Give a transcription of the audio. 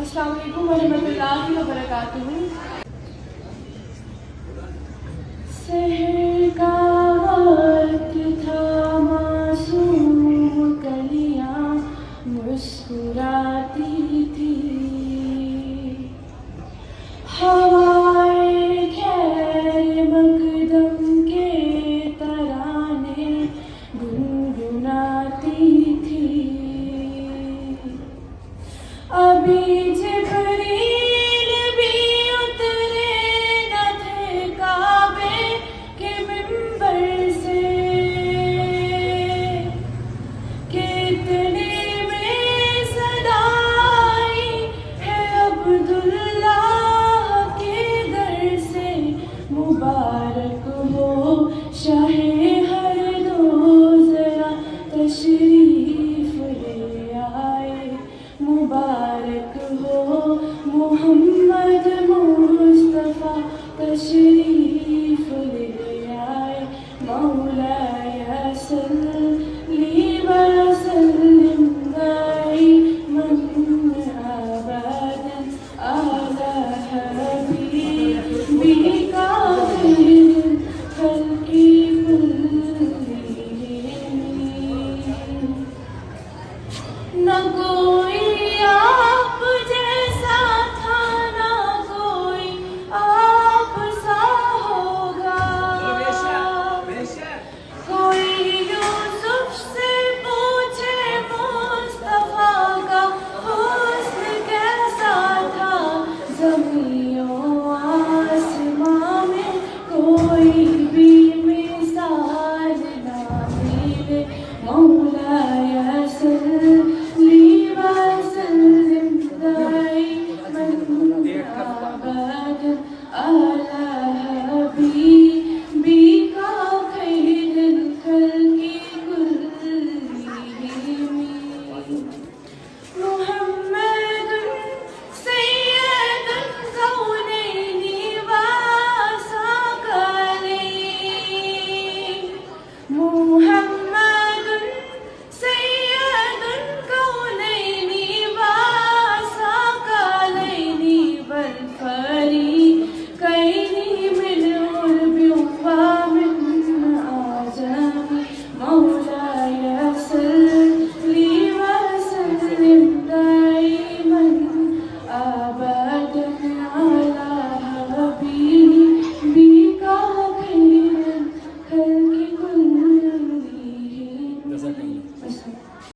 السلام علیکم ورحمۃ اللہ وبرکاتہ۔ سحر کا وقت تھا، معصوم کلیاں مسکراتی تھی، ہوائے خیر مقدم کے ترانے گنگناتی تھی۔ ابھی جبریل بھی اترے نہ تھے کعبے کے منبر سے، کہ اتنے میں صدا آئی ہے عبداللہ کے در سے۔ مبارک ہو شاہ ہر دو ذرا تشریف لے آئے، مبارک ہو محمد مصطفیٰ تشریف